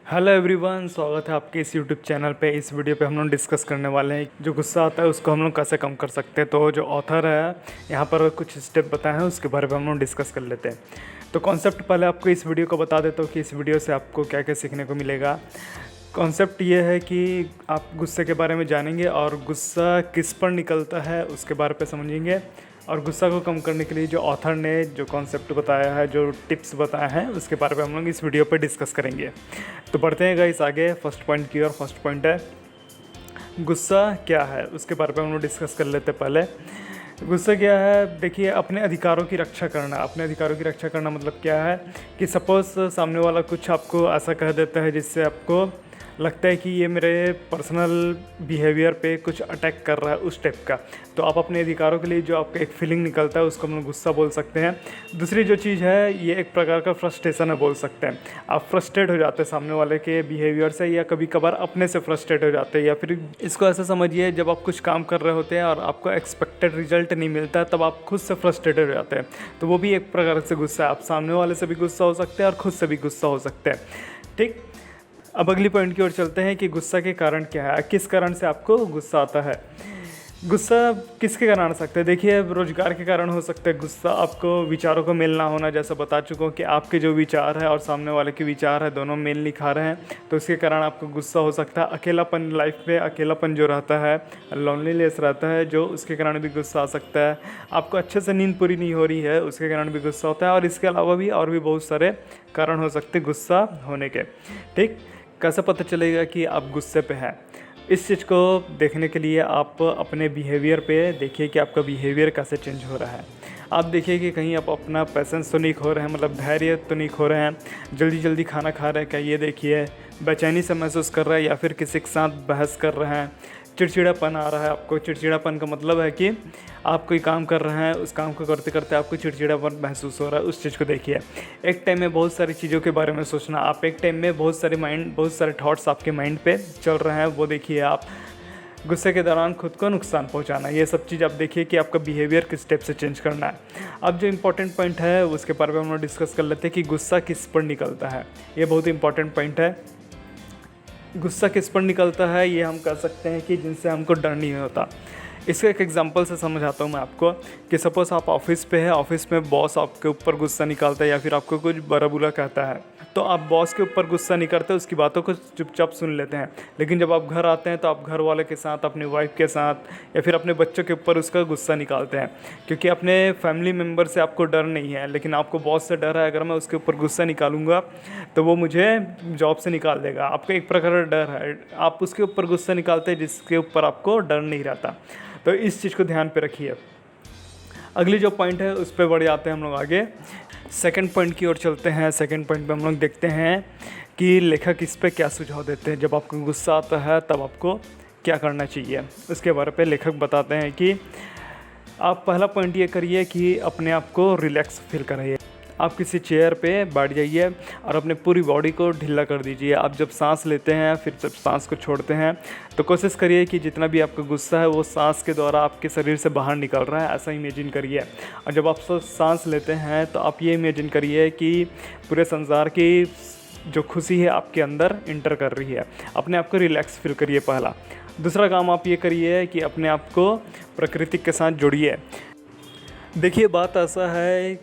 Hello everyone, स्वागत है आपके इस यूट्यूब चैनल पे। इस वीडियो पे हम लोग डिस्कस करने वाले हैं जो गुस्सा आता है उसको हम लोग कैसे कम कर सकते हैं। तो जो ऑथर है यहाँ पर कुछ स्टेप बताए हैं, उसके बारे में हम लोग डिस्कस कर लेते हैं। तो कॉन्सेप्ट पहले आपको इस वीडियो को बता देता हूँ कि इस वीडियो से आपको क्या क्या सीखने को मिलेगा। कॉन्सेप्ट ये है कि आप गुस्से के बारे में जानेंगे और गुस्सा किस पर निकलता है उसके बारे पे समझेंगे। और गुस्सा को कम करने के लिए जो ऑथर ने जो कॉन्सेप्ट बताया है, जो टिप्स बताए हैं, उसके बारे में हम लोग इस वीडियो पे डिस्कस करेंगे। तो बढ़ते हैं गाइस आगे फर्स्ट पॉइंट की। और फर्स्ट पॉइंट है गुस्सा क्या है, उसके बारे में हम लोग डिस्कस कर लेते हैं। पहले गुस्सा क्या है, देखिए अपने अधिकारों की रक्षा करना। अपने अधिकारों की रक्षा करना मतलब क्या है कि सपोज़ सामने वाला कुछ आपको ऐसा कह देता है जिससे आपको लगता है कि ये मेरे पर्सनल बिहेवियर पे कुछ अटैक कर रहा है, उस टाइप का। तो आप अपने अधिकारों के लिए जो आपका एक फीलिंग निकलता है उसको हम लोग गुस्सा बोल सकते हैं। दूसरी जो चीज़ है, ये एक प्रकार का फ्रस्ट्रेशन है बोल सकते हैं। आप फ्रस्ट्रेट हो जाते हैं सामने वाले के बिहेवियर से, या कभी कभार अपने से फ्रस्ट्रेट हो जाते हैं। या फिर इसको ऐसा समझिए, जब आप कुछ काम कर रहे होते हैं और आपको एक्सपेक्टेड रिजल्ट नहीं मिलता है, तब आप खुद से फ्रस्ट्रेटेड हो जाते हैं। तो वो भी एक प्रकार से गुस्सा है। आप सामने वाले से भी गुस्सा हो सकते हैं और खुद से भी गुस्सा हो सकते हैं। ठीक, अब अगली पॉइंट की ओर चलते हैं कि गुस्सा के कारण क्या है, किस कारण से आपको गुस्सा आता है। गुस्सा किसके कारण आ सकता है? देखिए, रोजगार के कारण हो सकता है गुस्सा। आपको विचारों को मेल ना होना, जैसा बता चुका हूँ कि आपके जो विचार है और सामने वाले के विचार है दोनों मेल नहीं खा रहे हैं, तो उसके कारण आपको गुस्सा हो सकता है। अकेलापन, लाइफ में अकेलापन जो रहता है, लोनलीनेस रहता है जो, उसके कारण भी गुस्सा आ सकता है। आपको अच्छे से नींद पूरी नहीं हो रही है, उसके कारण भी गुस्सा होता है। और इसके अलावा भी और भी बहुत सारे कारण हो सकते हैं गुस्सा होने के। ठीक, कैसे पता चलेगा कि आप गुस्से पे हैं? इस चीज़ को देखने के लिए आप अपने बिहेवियर पे देखिए कि आपका बिहेवियर कैसे चेंज हो रहा है। आप देखिए कि कहीं आप अपना पेशेंस तो नहीं खो रहे हैं, मतलब धैर्य तो नहीं खो रहे हैं, जल्दी जल्दी खाना खा रहे हैं क्या, ये देखिए। बेचैनी से महसूस कर रहे हैं या फिर किसी के साथ बहस कर रहे हैं। चिड़चिड़ापन आ रहा है आपको। चिड़चिड़ापन का मतलब है कि आप कोई काम कर रहे हैं, उस काम को करते करते आपको चिड़चिड़ापन महसूस हो रहा है, उस चीज़ को देखिए। एक टाइम में बहुत सारी चीज़ों के बारे में सोचना, आप एक टाइम में बहुत सारे थॉट्स आपके माइंड पे चल रहे हैं, वो देखिए आप। गुस्से के दौरान खुद को नुकसान पहुंचाना, ये सब चीज़ आप देखिए कि आपका बिहेवियर किस स्टेप से चेंज करना है। अब जो इंपॉर्टेंट पॉइंट है उसके बारे में हम लोग डिस्कस कर लेते हैं कि गुस्सा किस पर निकलता है। ये बहुत इंपॉर्टेंट पॉइंट है। गुस्सा किस पर निकलता है, ये हम कह सकते हैं कि जिनसे हमको डर नहीं होता। इसका एक एग्जांपल से समझाता हूँ मैं आपको कि सपोज़ आप ऑफिस पे है, ऑफिस में बॉस आपके ऊपर गुस्सा निकालता है या फिर आपको कुछ बुरा बुरा कहता है, तो आप बॉस के ऊपर गुस्सा नहीं करते, उसकी बातों को चुपचाप सुन लेते हैं। लेकिन जब आप घर आते हैं तो आप घर वाले के साथ, अपनी वाइफ के साथ या फिर अपने बच्चों के ऊपर उसका गुस्सा निकालते हैं, क्योंकि अपने फैमिली मेम्बर से आपको डर नहीं है, लेकिन आपको बॉस से डर है। अगर मैं उसके ऊपर गुस्सा निकालूंगा तो वो मुझे जॉब से निकाल देगा। आपको एक प्रकार का डर है, आप उसके ऊपर गुस्सा निकालते हैं जिसके ऊपर आपको डर नहीं रहता। तो इस चीज़ को ध्यान पे रखिए। अगली जो पॉइंट है उस पर बढ़ जाते हैं हम लोग आगे। सेकंड पॉइंट की ओर चलते हैं। सेकंड पॉइंट पे हम लोग देखते हैं कि लेखक इस पे क्या सुझाव देते हैं। जब आपको गुस्सा आता है तब आपको क्या करना चाहिए, उसके बारे पे लेखक बताते हैं कि आप पहला पॉइंट ये करिए कि अपने आप को रिलैक्स फील कराइए। आप किसी चेयर पे बैठ जाइए और अपने पूरी बॉडी को ढीला कर दीजिए। आप जब सांस लेते हैं, फिर जब सांस को छोड़ते हैं, तो कोशिश करिए कि जितना भी आपका गुस्सा है वो सांस के द्वारा आपके शरीर से बाहर निकल रहा है, ऐसा इमेजिन करिए। और जब आप सांस लेते हैं तो आप ये इमेजिन करिए कि पूरे संसार की जो खुशी है आपके अंदर इंटर कर रही है। अपने आप को रिलैक्स फील करिए, पहला। दूसरा काम आप ये करिए कि अपने आप को प्रकृति के साथ जोड़िए। देखिए, बात ऐसा है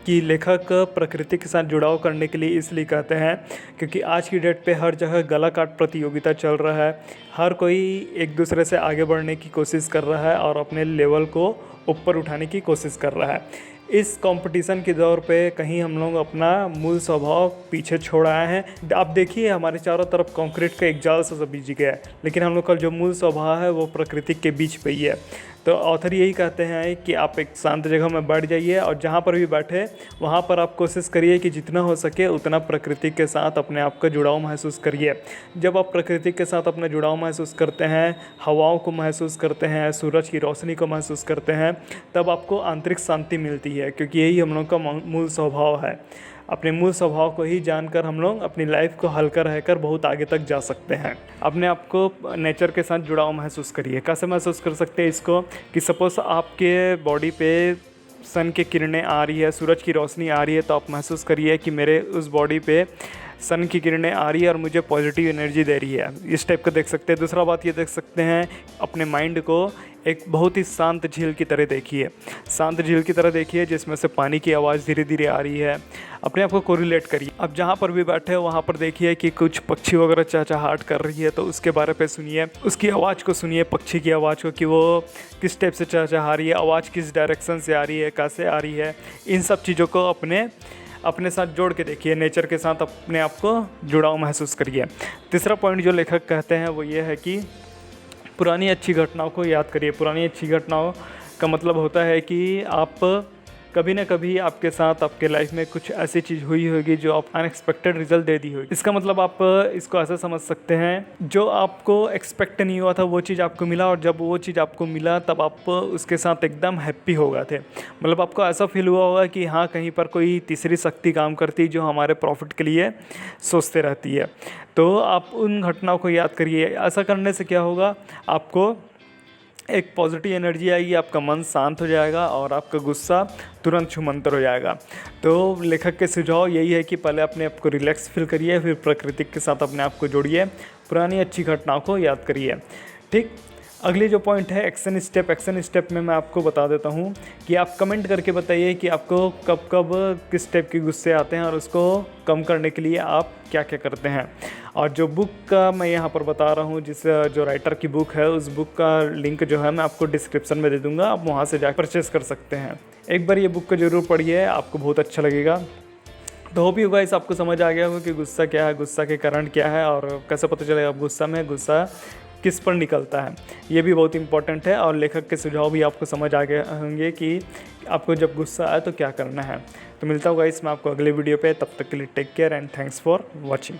कि लेखक प्रकृति के साथ जुड़ाव करने के लिए इसलिए कहते हैं क्योंकि आज की डेट पे हर जगह गला काट प्रतियोगिता चल रहा है। हर कोई एक दूसरे से आगे बढ़ने की कोशिश कर रहा है और अपने लेवल को ऊपर उठाने की कोशिश कर रहा है। इस कंपटीशन के दौर पे कहीं हम लोग अपना मूल स्वभाव पीछे छोड़ आए हैं। आप देखिए, हमारे चारों तरफ कंक्रीट का एक जाल सा बीच गया है, लेकिन हम लोग का जो मूल स्वभाव है वो प्रकृति के बीच पे ही है। तो ऑथर यही कहते हैं कि आप एक शांत जगह में बैठ जाइए और जहाँ पर भी बैठे वहाँ पर आप कोशिश करिए कि जितना हो सके उतना प्रकृति के साथ अपने आप का जुड़ाव महसूस करिए। जब आप प्रकृति के साथ अपना जुड़ाव महसूस करते हैं, हवाओं को महसूस करते हैं, सूरज की रोशनी को महसूस करते हैं, तब आपको आंतरिक शांति मिलती है, क्योंकि यही हम लोग का मूल स्वभाव है। अपने मूल स्वभाव को ही जानकर हम लोग अपनी लाइफ को हल्का रहकर बहुत आगे तक जा सकते हैं। अपने आप को नेचर के साथ जुड़ाव महसूस करिए। कैसे महसूस कर सकते हैं इसको, कि सपोज़ आपके बॉडी पे सन की किरणें आ रही है, सूरज की रोशनी आ रही है, तो आप महसूस करिए कि मेरे उस बॉडी पे सन की किरणें आ रही है और मुझे पॉजिटिव एनर्जी दे रही है, इस टाइप का देख सकते हैं। दूसरा बात ये देख सकते हैं, अपने माइंड को एक बहुत ही शांत झील की तरह देखिए, शांत झील की तरह देखिए जिसमें से पानी की आवाज़ धीरे धीरे आ रही है। अपने आप को कोरिलेट करिए। अब जहाँ पर भी बैठे हो वहाँ पर देखिए कि कुछ पक्षी वगैरह चहचहाट कर रही है, तो उसके बारे पे सुनिए, उसकी आवाज़ को सुनिए, पक्षी की आवाज़ को कि वो किस टाइप से चहचहा रही है, आवाज़ किस डायरेक्शन से आ रही है, कैसे आ रही है। इन सब चीज़ों को अपने साथ जोड़ के देखिए, नेचर के साथ अपने आप को जुड़ाव महसूस करिए। तीसरा पॉइंट जो लेखक कहते हैं वो ये है कि पुरानी अच्छी घटनाओं को याद करिए। पुरानी अच्छी घटनाओं का मतलब होता है कि आप कभी ना कभी आपके साथ आपके लाइफ में कुछ ऐसी चीज़ हुई होगी जो आप अनएक्सपेक्टेड रिजल्ट दे दी होगी। इसका मतलब आप इसको ऐसा समझ सकते हैं, जो आपको एक्सपेक्ट नहीं हुआ था वो चीज़ आपको मिला, और जब वो चीज़ आपको मिला तब आप उसके साथ एकदम हैप्पी हो गए थे। मतलब आपको ऐसा फील हुआ होगा कि हाँ, कहीं पर कोई तीसरी शक्ति काम करती है जो हमारे प्रॉफिट के लिए सोचते रहती है। तो आप उन घटनाओं को याद करिए। ऐसा करने से क्या होगा, आपको एक पॉजिटिव एनर्जी आएगी, आपका मन शांत हो जाएगा और आपका गुस्सा तुरंत छुमंतर हो जाएगा। तो लेखक के सुझाव यही है कि पहले अपने आप को रिलैक्स फील करिए, फिर प्रकृति के साथ अपने आप को जोड़िए, पुरानी अच्छी घटनाओं को याद करिए। ठीक, अगली जो पॉइंट है एक्शन स्टेप। एक्शन स्टेप में मैं आपको बता देता हूँ कि आप कमेंट करके बताइए कि आपको कब कब किस टाइप के गुस्से आते हैं और उसको कम करने के लिए आप क्या क्या करते हैं। और जो बुक का मैं यहाँ पर बता रहा हूँ, जिस जो राइटर की बुक है, उस बुक का लिंक जो है मैं आपको डिस्क्रिप्शन में दे दूँगा, आप वहाँ से जाकर परचेस कर सकते हैं। एक बार ये बुक को ज़रूर पढ़िए, आपको बहुत अच्छा लगेगा। तो होप यू गाइस आपको समझ आ गया होगा कि गुस्सा क्या है, गुस्सा के कारण क्या है और कैसे पता चलेगा आप गुस्सा में, गुस्सा किस पर निकलता है। ये भी बहुत इंपॉर्टेंट है। और लेखक के सुझाव भी आपको समझ आ गए होंगे कि आपको जब गुस्सा आए तो क्या करना है। तो मिलता हूँ गाइस मैं आपको अगले वीडियो पे, तब तक के लिए take care and thanks for watching.